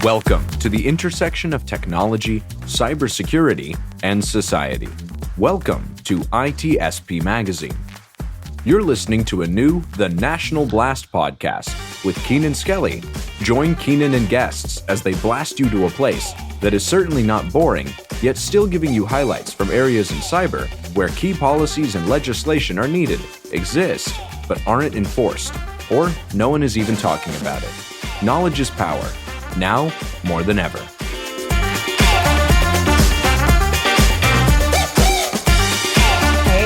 Welcome to the intersection of technology, cybersecurity, and society. Welcome to ITSP Magazine. You're listening to a new The National Blast podcast with Keenan Skelly. Join Keenan and guests as they blast you to a place that is certainly not boring, yet still giving you highlights from areas in cyber where key policies and legislation are needed, exist, but aren't enforced, or no one is even talking about it. Knowledge is power, now more than ever.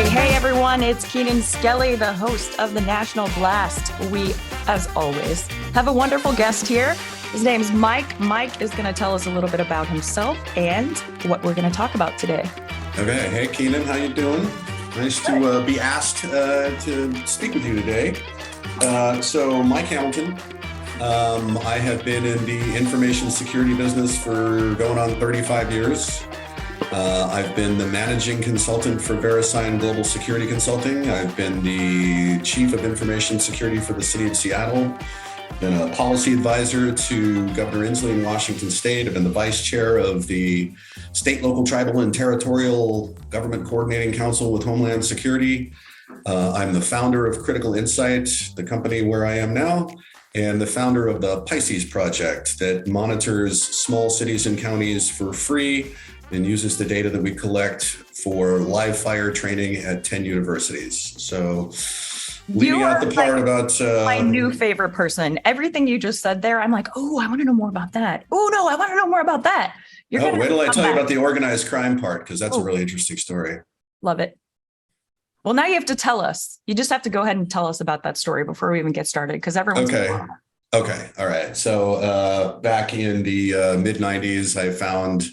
Hey everyone, it's Keenan Skelly, the host of the National Blast. We, as always, have a wonderful guest here. His name's Mike. Mike is going to tell us a little bit about himself and what we're going to talk about today. Okay. Hey, Keenan, how you doing? Nice to be asked to speak with you today. So Mike Hamilton, I have been in the information security business for going on 35 years. I've been the managing consultant for VeriSign Global Security Consulting. I've been the chief of information security for the city of Seattle. Been a policy advisor to Governor Inslee in Washington State. I've been the vice chair of the State, Local, Tribal, and Territorial Government Coordinating Council with Homeland Security. I'm the founder of Critical Insight, the company where I am now, and the founder of the Pisces Project that monitors small cities and counties for free and uses the data that we collect for live fire training at 10 universities. So leaving out the part about my new favorite person. Everything you just said there, I'm like, oh, I want to know more about that. Oh no, I want to know more about that. Wait till I tell you about the organized crime part, because that's a really interesting story. Love it. Well, now you have to tell us. You just have to go ahead and tell us about that story before we even get started, because everyone's Okay. All right. So back in the mid-90s, I found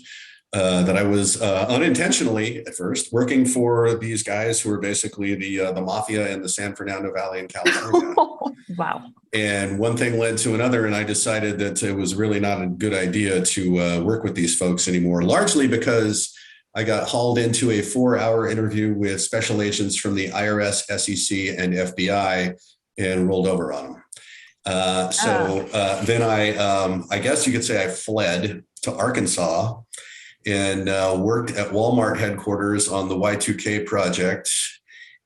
that I was unintentionally at first working for these guys who were basically the mafia in the San Fernando Valley in California. Wow. And one thing led to another, and I decided that it was really not a good idea to work with these folks anymore, largely because I got hauled into a 4-hour interview with special agents from the IRS, SEC, and FBI and rolled over on them. Then I guess you could say I fled to Arkansas and worked at Walmart headquarters on the Y2K project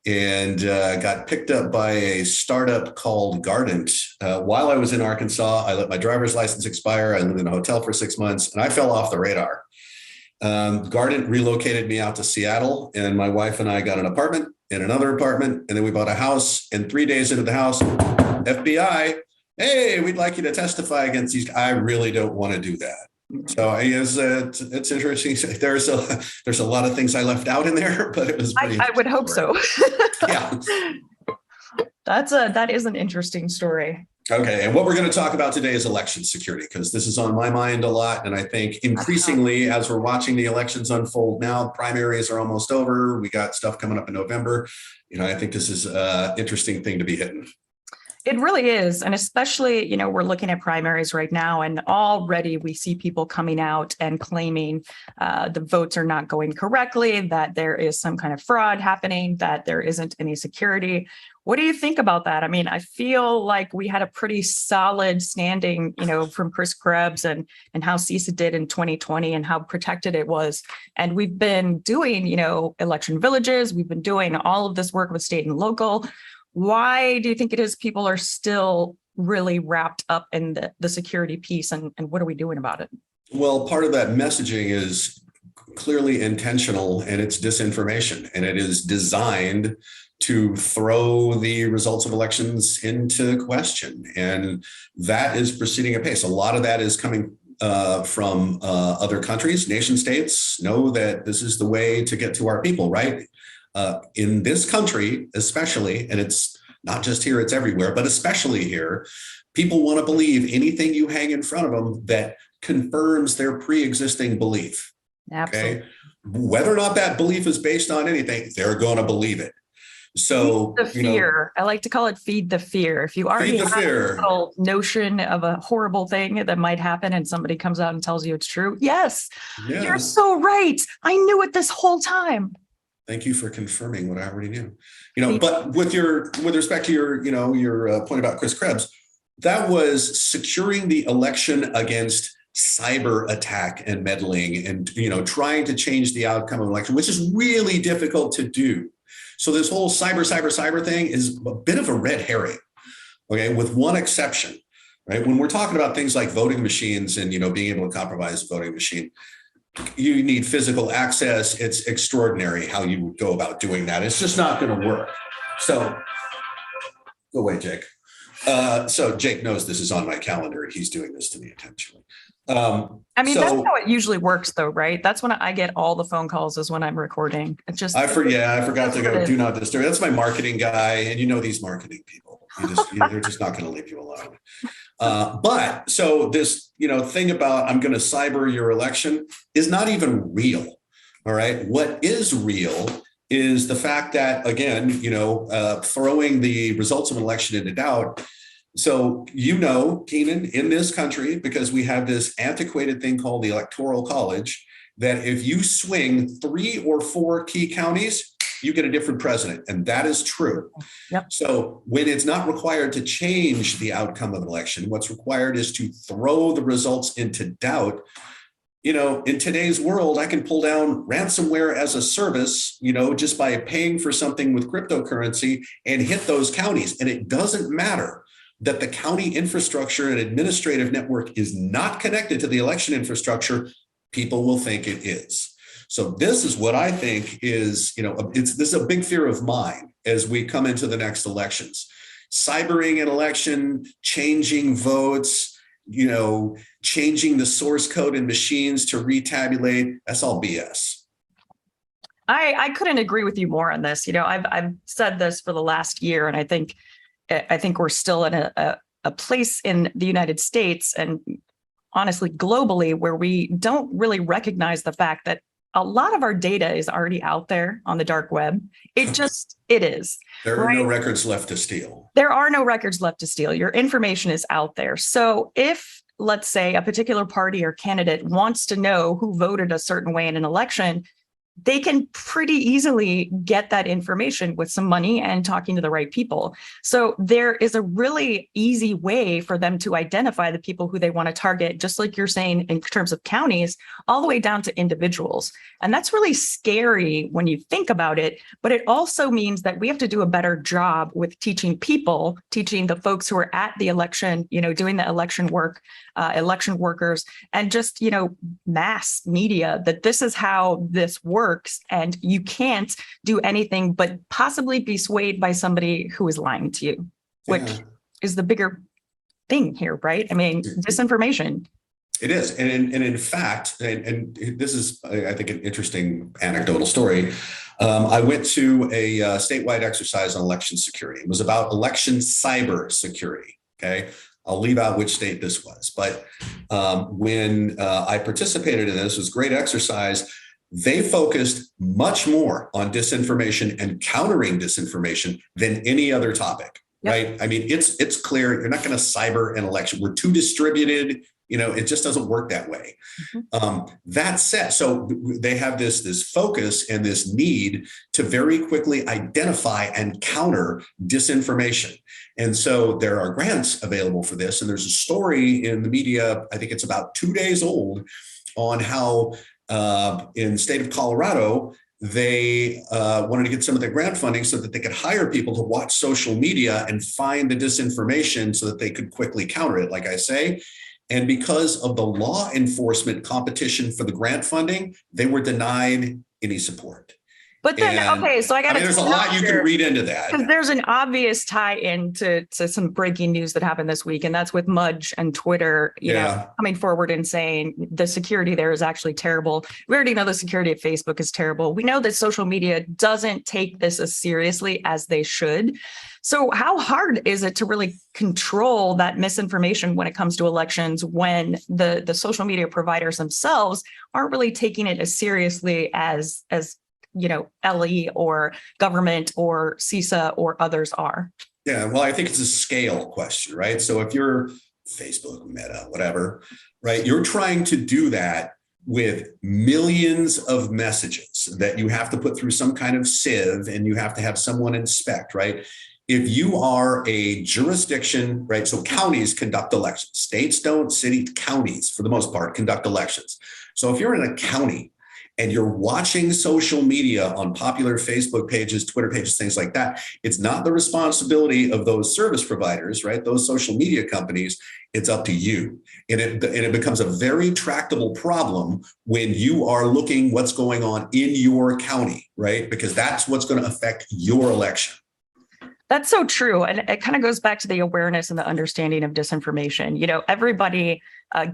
and got picked up by a startup called Gardent. While I was in Arkansas, I let my driver's license expire. I lived in a hotel for 6 months and I fell off the radar. Gardent relocated me out to Seattle, and my wife and I got an apartment and another apartment, and then we bought a house. And 3 days into the house, FBI, hey, we'd like you to testify against these. I really don't want to do that. So I guess it's interesting. There's a lot of things I left out in there, but it was pretty I would hope so. Yeah. That is an interesting story. Okay. And what we're going to talk about today is election security, because this is on my mind a lot. And I think increasingly, as we're watching the elections unfold now, primaries are almost over. We got stuff coming up in November. I think this is an interesting thing to be hitting. It really is. And especially, we're looking at primaries right now, and already we see people coming out and claiming the votes are not going correctly, that there is some kind of fraud happening, that there isn't any security. What do you think about that? I mean, I feel like we had a pretty solid standing, from Chris Krebs and how CISA did in 2020 and how protected it was. And we've been doing, election villages. We've been doing all of this work with state and local. Why do you think it is people are still really wrapped up in the security piece, and what are we doing about it? Well, part of that messaging is clearly intentional, and it's disinformation, and it is designed to throw the results of elections into question. And that is proceeding apace. A lot of that is coming from other countries. Nation states know that this is the way to get to our people, right? In this country, especially, and it's not just here, it's everywhere, but especially here, people want to believe anything you hang in front of them that confirms their pre-existing belief. Absolutely. Okay? Whether or not that belief is based on anything, they're going to believe it. So feed the fear. I like to call it feed the fear. If you already have a little notion of a horrible thing that might happen and somebody comes out and tells you it's true, yes, you're so right. I knew it this whole time. Thank you for confirming what I already knew. But with respect to your point about Chris Krebs, that was securing the election against cyber attack and meddling and, trying to change the outcome of an election, which is really difficult to do. So this whole cyber thing is a bit of a red herring, okay, with one exception, right? When we're talking about things like voting machines and, being able to compromise a voting machine, you need physical access. It's extraordinary how you would go about doing that. It's just not going to work. So go away, Jake. So Jake knows this is on my calendar. He's doing this to me intentionally. That's how it usually works though, right? That's when I get all the phone calls is when I'm recording. It's just, I forgot to go do not disturb. That's my marketing guy. And these marketing people, they're just not going to leave you alone. But so this, thing about I'm going to cyber your election is not even real. All right. What is real is the fact that, again, throwing the results of an election into doubt. So, Keenan, in this country, because we have this antiquated thing called the Electoral College, that if you swing 3 or 4 key counties, you get a different president. And that is true. Yep. So when it's not required to change the outcome of an election, what's required is to throw the results into doubt. In today's world, I can pull down ransomware as a service, just by paying for something with cryptocurrency and hit those counties. And it doesn't matter that the county infrastructure and administrative network is not connected to the election infrastructure. People will think it is. So this is what I think is, this is a big fear of mine as we come into the next elections. Cybering an election, changing votes, changing the source code in machines to retabulate, that's all BS. I couldn't agree with you more on this. I've said this for the last year, and I think we're still in a place in the United States and honestly globally where we don't really recognize the fact that a lot of our data is already out there on the dark web. It is. There are no records left to steal. There are no records left to steal. Your information is out there. So if, let's say, a particular party or candidate wants to know who voted a certain way in an election, they can pretty easily get that information with some money and talking to the right people. So there is a really easy way for them to identify the people who they want to target, just like you're saying in terms of counties, all the way down to individuals. And that's really scary when you think about it. But it also means that we have to do a better job with teaching the folks who are at the election, doing the election work, election workers, and just, mass media, that this is how this works. And you can't do anything but possibly be swayed by somebody who is lying to you, which is the bigger thing here, right? I mean, disinformation. It is. And in fact, and this is, I think, an interesting anecdotal story. I went to a statewide exercise on election security. It was about election cyber security. Okay. I'll leave out which state this was. But when I participated in this, it was a great exercise. They focused much more on disinformation and countering disinformation than any other topic, right? I mean, it's clear you're not going to cyber an election. We're too distributed. It just doesn't work that way. That said, so they have this focus and this need to very quickly identify and counter disinformation. And so there are grants available for this. And there's a story in the media, I think it's about 2 days old, on how in the state of Colorado, they wanted to get some of their grant funding so that they could hire people to watch social media and find the disinformation so that they could quickly counter it, like I say. And because of the law enforcement competition for the grant funding, they were denied any support. But then, so I got there's a lot you can read into that. Because there's an obvious tie-in to some breaking news that happened this week, and that's with Mudge and Twitter, coming forward and saying the security there is actually terrible. We already know the security at Facebook is terrible. We know that social media doesn't take this as seriously as they should. So how hard is it to really control that misinformation when it comes to elections when the social media providers themselves aren't really taking it as seriously as LE or government or CISA or others are? Yeah, well, I think it's a scale question, right? So if you're Facebook, Meta, whatever, right, you're trying to do that with millions of messages that you have to put through some kind of sieve and you have to have someone inspect, right? if you are a jurisdiction, right? So counties conduct elections. States don't, counties, for the most part, conduct elections. So if you're in a county and you're watching social media on popular Facebook pages, Twitter pages, things like that, it's not the responsibility of those service providers, right? Those social media companies. It's up to you. And it becomes a very tractable problem when you are looking what's going on in your county, right? Because that's what's going to affect your election. That's so true. And it kind of goes back to the awareness and the understanding of disinformation. You know, everybody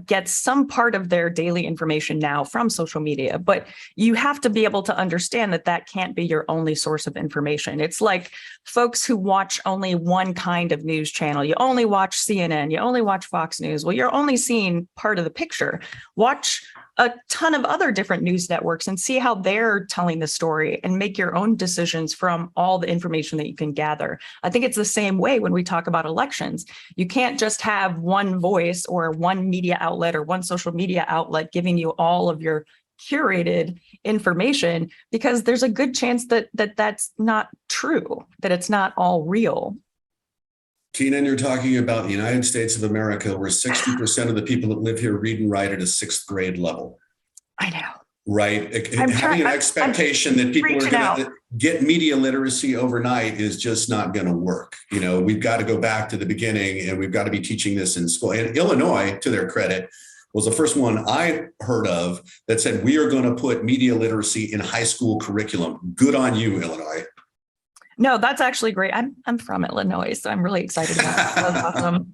gets some part of their daily information now from social media, but you have to be able to understand that that can't be your only source of information. It's like folks who watch only one kind of news channel. You only watch CNN, you only watch Fox News. Well, you're only seeing part of the picture. Watch a ton of other different news networks and see how they're telling the story and make your own decisions from all the information that you can gather. I think it's the same way when we talk about elections. You can't just have one voice or one media outlet or one social media outlet giving you all of your curated information, because there's a good chance that that's not true, that it's not all real. Keenan, you're talking about the United States of America, where 60% of the people that live here read and write at a 6th grade level. I know. Right. Having an expectation that people are going to get media literacy overnight is just not going to work. You know, we've got to go back to the beginning, and we've got to be teaching this in school. And Illinois, to their credit, was the first one I heard of that said, we are going to put media literacy in high school curriculum. Good on you, Illinois. No, that's actually great. I'm from Illinois, so I'm really excited about it. That's awesome.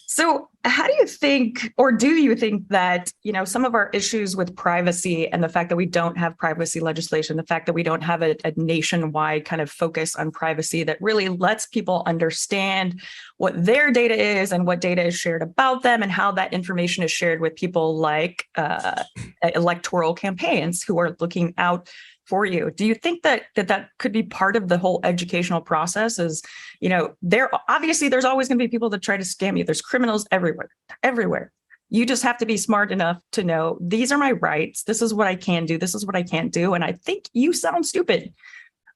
So how do you think, or do you think that, you know, some of our issues with privacy and the fact that we don't have privacy legislation, the fact that we don't have a nationwide kind of focus on privacy that really lets people understand what their data is and what data is shared about them and how that information is shared with people like electoral campaigns who are looking out for you? Do you think that could be part of the whole educational process? Is, you know, there's always going to be people that try to scam you. There's criminals everywhere. You just have to be smart enough to know, these are my rights. This is what I can do. This is what I can't do. And I think you sound stupid.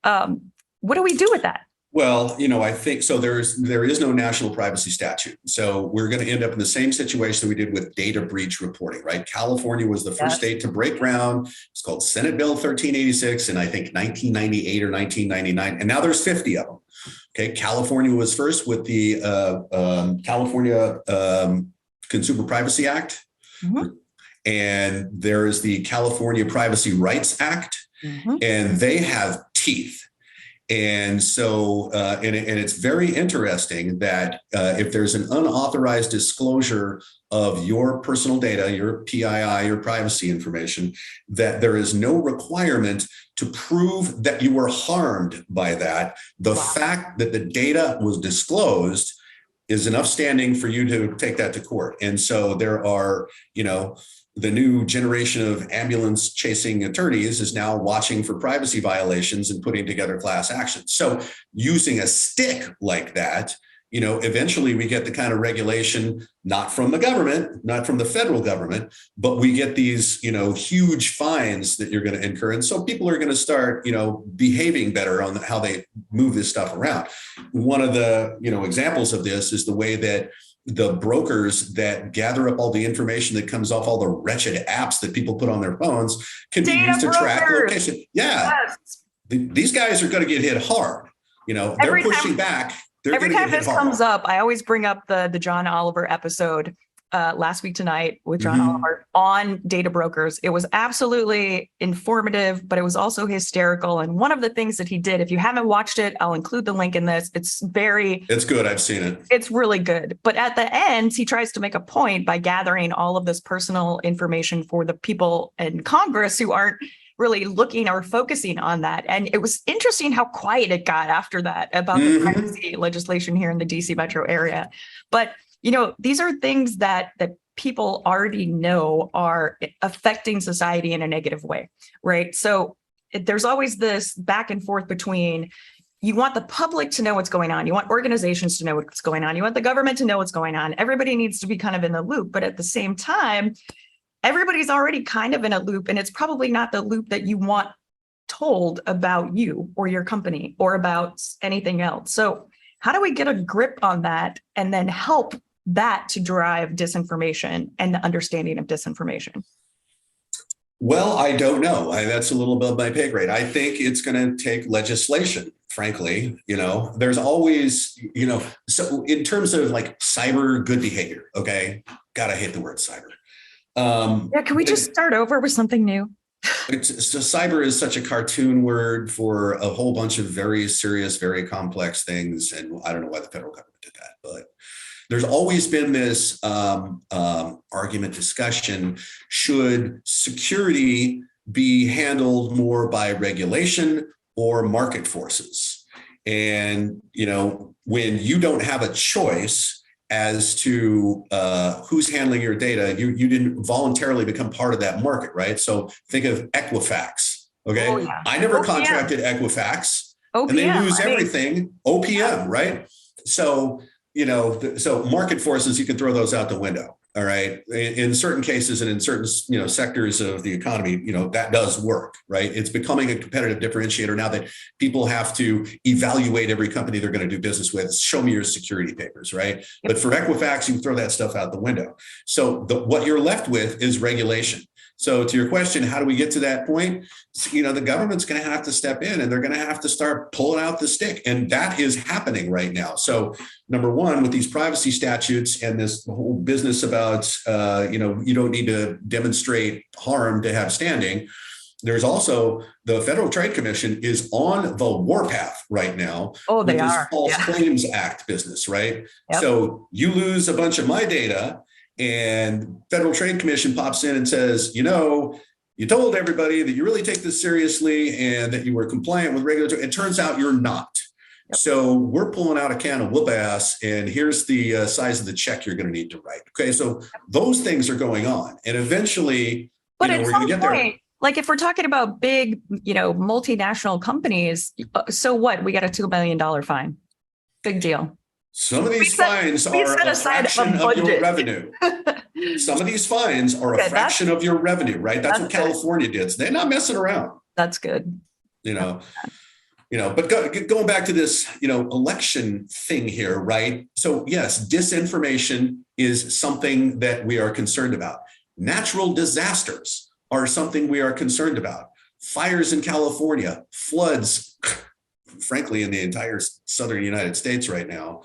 What do we do with that? Well, you know, I think so. There is no national privacy statute. So we're going to end up in the same situation we did with data breach reporting, right? California was the first state to break ground. It's called Senate Bill 1386 in, I think, 1998 or 1999. And now there's 50 of them. Okay. California was first with the California Consumer Privacy Act. Mm-hmm. And there is the California Privacy Rights Act. Mm-hmm. And they have teeth. And so, and it's very interesting that if there's an unauthorized disclosure of your personal data, your PII, your privacy information, that there is no requirement to prove that you were harmed by that. The fact that the data was disclosed is enough standing for you to take that to court. And so there are, you know, the new generation of ambulance chasing attorneys is now watching for privacy violations and putting together class actions. So using a stick like that, you know, eventually we get the kind of regulation, not from the government, not from the federal government, but we get these, you know, huge fines that you're going to incur. And so people are going to start, you know, behaving better on how they move this stuff around. One of the, you know, examples of this is the way that the brokers that gather up all the information that comes off all the wretched apps that people put on their phones can be used to track location. Yeah. Yes. These guys are going to get hit hard. You know, they're pushing back. Every time this comes up, I always bring up the John Oliver episode last week tonight with John Oliver on data brokers. It was absolutely informative, but it was also hysterical. And one of the things that he did, if you haven't watched it, I'll include the link in this. It's good. I've seen it. It's really good. But at the end, he tries to make a point by gathering all of this personal information for the people in Congress who aren't really looking or focusing on that. And it was interesting how quiet it got after that about the privacy legislation here in the DC metro area. But you know, these are things that people already know are affecting society in a negative way, right? So there's always this back and forth between, you want the public to know what's going on. You want organizations to know what's going on. You want the government to know what's going on. Everybody needs to be kind of in the loop. But at the same time, everybody's already kind of in a loop, and it's probably not the loop that you want told about you or your company or about anything else. So How do we get a grip on that and then help that to drive disinformation and the understanding of disinformation? Well, I don't know. That's a little above my pay grade. I think it's going to take legislation, frankly. There's always, so in terms of like cyber good behavior, okay, God, I hate the word cyber. Can we just start over with something new? So cyber is such a cartoon word for a whole bunch of very serious, very complex things. And I don't know why the federal government did that, but there's always been this argument, discussion, should security be handled more by regulation or market forces? And, when you don't have a choice as to who's handling your data, you didn't voluntarily become part of that market, right? So think of Equifax, okay? Oh, yeah. I never OPM. contracted Equifax, OPM, and they lose everything. OPM, right? So, so market forces, you can throw those out the window. All right. In certain cases and in certain, sectors of the economy, that does work, right? It's becoming a competitive differentiator now that people have to evaluate every company they're going to do business with. Show me your security papers, right? Yep. But for Equifax, you can throw that stuff out the window. So what you're left with is regulation. So to your question, how do we get to that point? The government's going to have to step in and they're going to have to start pulling out the stick. And that is happening right now. So number one, with these privacy statutes and this whole business about, you don't need to demonstrate harm to have standing. There's also the Federal Trade Commission is on the warpath right now. Oh, they with this are. False Claims Act business, right? Yep. So you lose a bunch of my data. And Federal Trade Commission pops in and says, you told everybody that you really take this seriously and that you were compliant with regulatory. It turns out you're not. Yep. So we're pulling out a can of whoop ass, and here's the size of the check you're going to need to write. Okay, so those things are going on, and eventually, but at we're going to get there. Like if we're talking about big, multinational companies, so what? We got a $2 million fine. Big deal. Some of these fines are a fraction of your revenue. Some of these fines are a fraction of your revenue, right? That's what California did. So they're not messing around. That's good. But going back to this, election thing here, right? So yes, disinformation is something that we are concerned about. Natural disasters are something we are concerned about. Fires in California, floods, frankly, in the entire southern United States right now,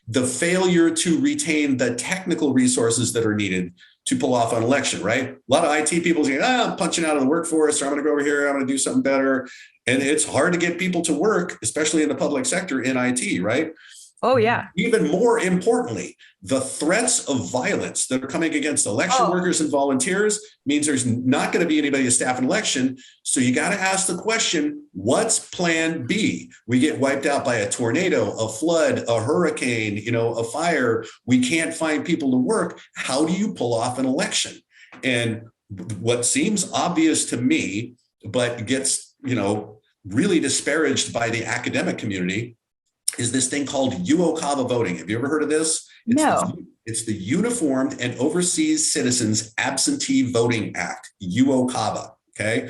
the failure to retain the technical resources that are needed to pull off an election, right? A lot of IT people say, I'm punching out of the workforce, or I'm going to go over here, I'm going to do something better. And it's hard to get people to work, especially in the public sector in IT, right? Oh, yeah. Even more importantly, the threats of violence that are coming against election workers and volunteers means there's not going to be anybody to staff an election. So you got to ask the question, what's plan B? We get wiped out by a tornado, a flood, a hurricane, a fire. We can't find people to work. How do you pull off an election? And what seems obvious to me, but gets, really disparaged by the academic community, is this thing called UOCAVA voting. Have you ever heard of this? It's the Uniformed and Overseas Citizens Absentee Voting Act, UOCAVA, okay?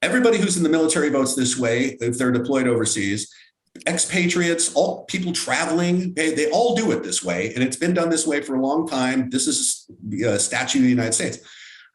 Everybody who's in the military votes this way if they're deployed overseas. Expatriates, all people traveling, they all do it this way, and it's been done this way for a long time. This is a statute of the United States.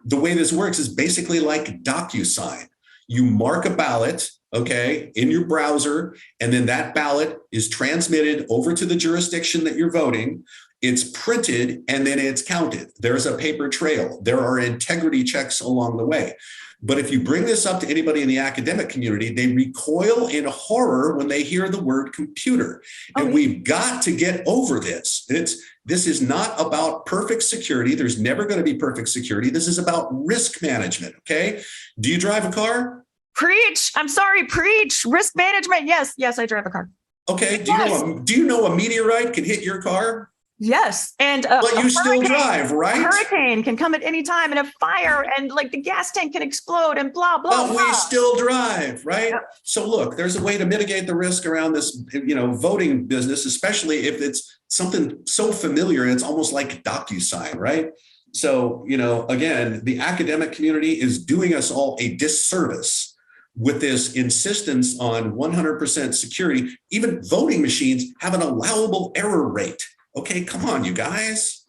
The way this works is basically like DocuSign. You mark a ballot, okay, in your browser, and then that ballot is transmitted over to the jurisdiction that you're voting. It's printed, and then it's counted. There's a paper trail. There are integrity checks along the way. But if you bring this up to anybody in the academic community, they recoil in horror when they hear the word computer. And we've got to get over this. This is not about perfect security. There's never going to be perfect security. This is about risk management, okay? Do you drive a car? Preach. I'm sorry, preach. Risk management. Yes, I drive a car. Okay. Do you know a meteorite can hit your car? Yes. And but you still drive, right? A hurricane can come at any time, and a fire, and like the gas tank can explode, and blah, blah, but we still drive, right? Yep. So look, there's a way to mitigate the risk around this, voting business, especially if it's something so familiar, it's almost like DocuSign, right? So, again, the academic community is doing us all a disservice with this insistence on 100% security, even voting machines have an allowable error rate. Okay, come on, you guys.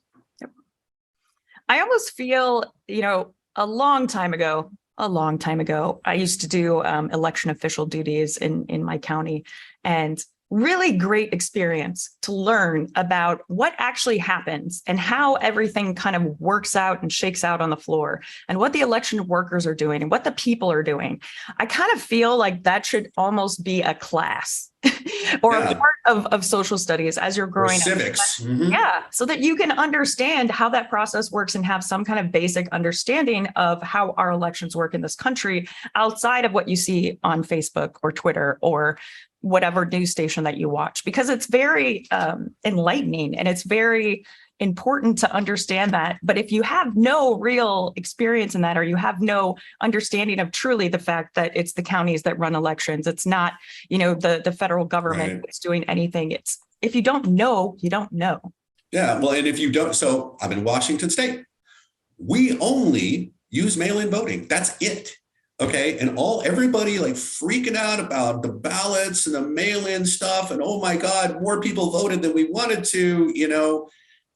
I almost feel, a long time ago, I used to do election official duties in my county, and really great experience to learn about what actually happens and how everything kind of works out and shakes out on the floor, and what the election workers are doing and what the people are doing. I kind of feel like that should almost be a class or a part of social studies as you're growing up. Civics. Mm-hmm. Yeah. So that you can understand how that process works and have some kind of basic understanding of how our elections work in this country outside of what you see on Facebook or Twitter or whatever news station that you watch, because it's very enlightening and it's very important to understand that. But if you have no real experience in that, or you have no understanding of truly the fact that it's the counties that run elections, it's not, the federal government that's doing anything. It's, if you don't know, you don't know. Yeah. Well, and if you don't, so I'm in Washington State. We only use mail-in voting. That's it. Okay. And everybody like freaking out about the ballots and the mail-in stuff. And oh my God, more people voted than we wanted to,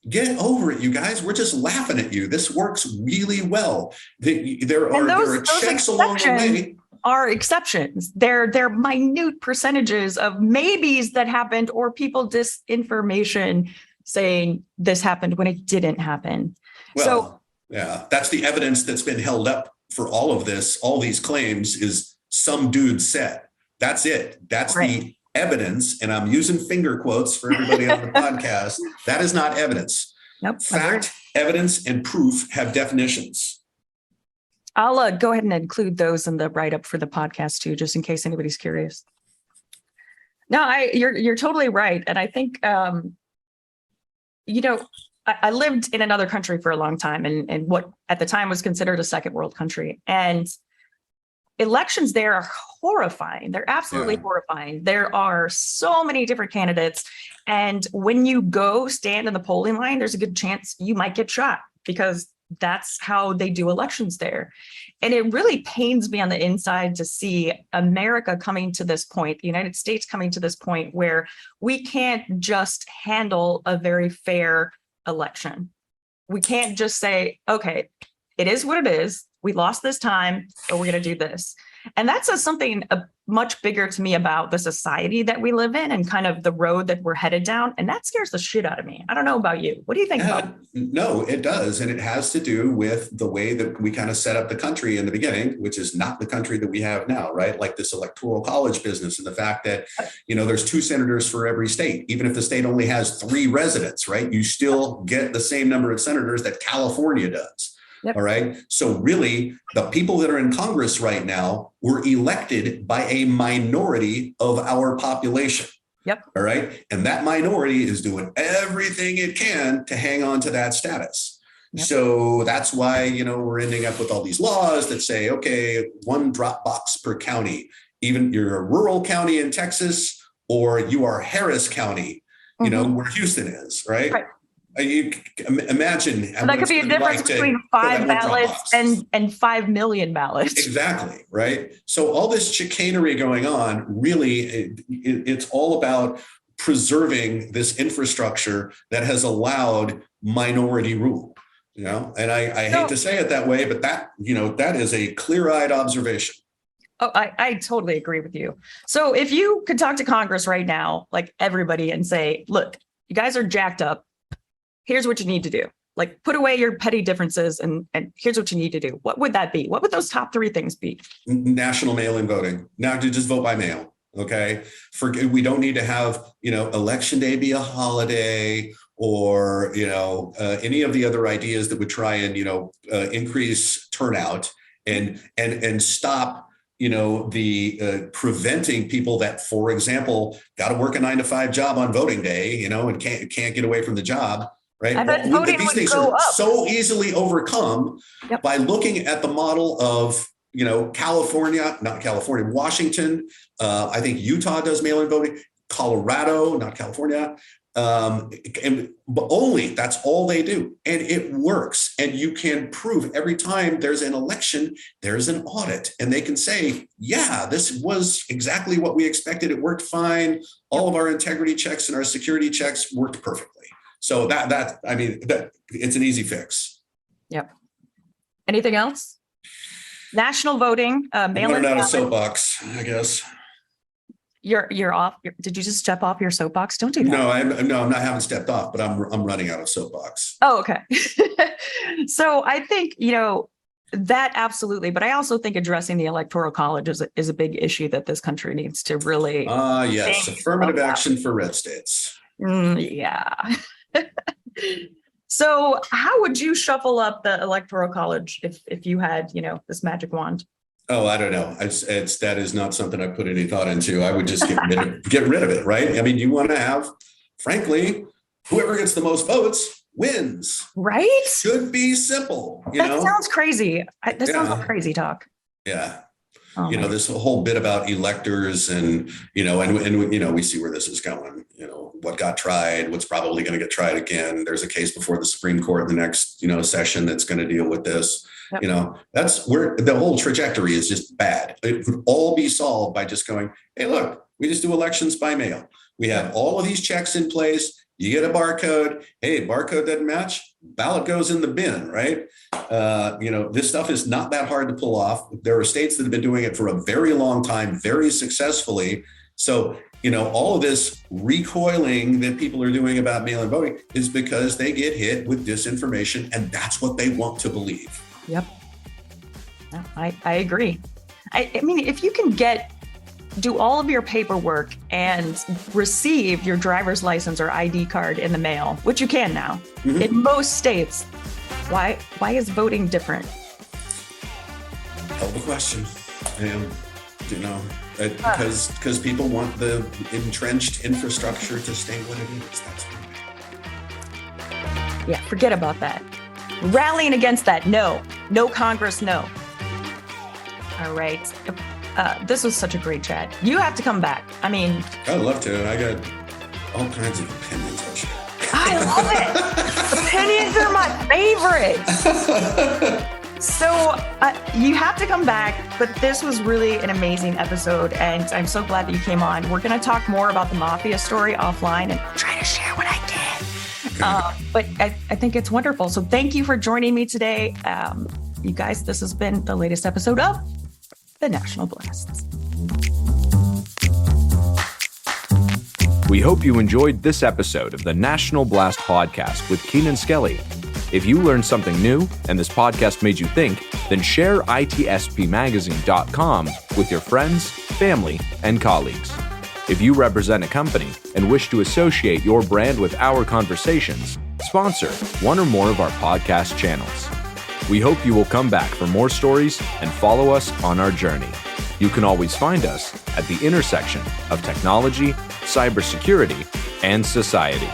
get over it, you guys. We're just laughing at you. This works really well. There are checks along the way. Are exceptions. They're minute percentages of maybes that happened, or people disinformation saying this happened when it didn't happen. Well, yeah, that's the evidence that's been held up for all of this. All these claims is some dude said. That's it. That's the evidence. And I'm using finger quotes for everybody on the podcast. That is not evidence. Nope. Fact, evidence, and proof have definitions. I'll go ahead and include those in the write-up for the podcast too, just in case anybody's curious. No, you're totally right. And I think, I lived in another country for a long time, and what at the time was considered a second world country. And elections there are horrifying. They're absolutely horrifying. There are so many different candidates. And when you go stand in the polling line, there's a good chance you might get shot, because that's how they do elections there. And it really pains me on the inside to see America coming to this point, the United States coming to this point where we can't just handle a very fair election. We can't just say, okay, it is what it is. We lost this time, but we're going to do this. And that says something much bigger to me about the society that we live in and kind of the road that we're headed down. And that scares the shit out of me. I don't know about you. What do you think about it? No, it does. And it has to do with the way that we kind of set up the country in the beginning, which is not the country that we have now, right? Like this electoral college business, and the fact that, there's 2 senators for every state. Even if the state only has 3 residents, right? You still get the same number of senators that California does. Yep. All right. So really, the people that are in Congress right now were elected by a minority of our population. Yep. All right. And that minority is doing everything it can to hang on to that status. Yep. So that's why, we're ending up with all these laws that say, okay, 1 drop box per county. Even you're a rural county in Texas, or you are Harris County, where Houston is, right? You imagine. So that could be a difference between 5 ballots and 5 million ballots. Exactly. Right. So all this chicanery going on, really, it's all about preserving this infrastructure that has allowed minority rule, and I hate to say it that way, but that is a clear-eyed observation. Oh, I totally agree with you. So if you could talk to Congress right now, like everybody, and say, look, you guys are jacked up. Here's what you need to do. Like, put away your petty differences and here's what you need to do. What would that be? What would those top 3 things be? National mail-in voting. Now to just vote by mail. Okay. We don't need to have, election day be a holiday, or, any of the other ideas that would try and, increase turnout and stop, the preventing people that, for example, got to work a 9-to-5 job on voting day, and can't get away from the job. Right. These things are so easily overcome by looking at the model of, Washington. I think Utah does mail-in voting. Colorado, not California. But only that's all they do. And it works. And you can prove every time there's an election, there's an audit, and they can say, yeah, this was exactly what we expected. It worked fine. All of our integrity checks and our security checks worked perfectly. So that it's an easy fix. Yep. Anything else? National voting, mail-in out of soapbox, I guess. You're off. Did you just step off your soapbox? Don't do that. No, I'm not having stepped off, but I'm running out of soapbox. Oh, okay. So I think, that absolutely. But I also think addressing the Electoral College is a big issue that this country needs to really. Yes. Affirmative action for red states. Yeah. So how would you shuffle up the Electoral College if you had, this magic wand? Oh, I don't know. That is not something I put any thought into. I would just get rid of it, right? I mean, you want to have, frankly, whoever gets the most votes wins. Right? Should be simple. Sounds crazy. That sounds like crazy talk. Yeah. This whole bit about electors and we see where this is going, what got tried, what's probably going to get tried again. There's a case before the Supreme Court in the next, session that's going to deal with this. Yep. That's where the whole trajectory is just bad. It could all be solved by just going, hey, look, we just do elections by mail. We have all of these checks in place. You get a barcode. Hey, barcode doesn't match. Ballot goes in the bin, right? This stuff is not that hard to pull off. There are states that have been doing it for a very long time, very successfully. So, all of this recoiling that people are doing about mail-in voting is because they get hit with disinformation, and that's what they want to believe. Yep. No, I agree. I mean, if you can do all of your paperwork and receive your driver's license or ID card in the mail, which you can now, in most states, why is voting different? Hell of a question. Because people want the entrenched infrastructure to stay what it is. That's why. Yeah, forget about that. Rallying against that. No Congress, no. All right. This was such a great chat. You have to come back. I mean, I'd love to. I got all kinds of opinions I'll share. I love it. Opinions are my favorite. So you have to come back, but this was really an amazing episode, and I'm so glad that you came on. We're going to talk more about the Mafia story offline and try to share what I can. But I think it's wonderful. So thank you for joining me today. You guys, this has been the latest episode of The National Blasts. We hope you enjoyed this episode of the National Blast podcast with Keenan Skelly. If you learned something new and this podcast made you think, then share itspmagazine.com with your friends, family, and colleagues. If you represent a company and wish to associate your brand with our conversations, sponsor one or more of our podcast channels. We hope you will come back for more stories and follow us on our journey. You can always find us at the intersection of technology, cybersecurity, and society.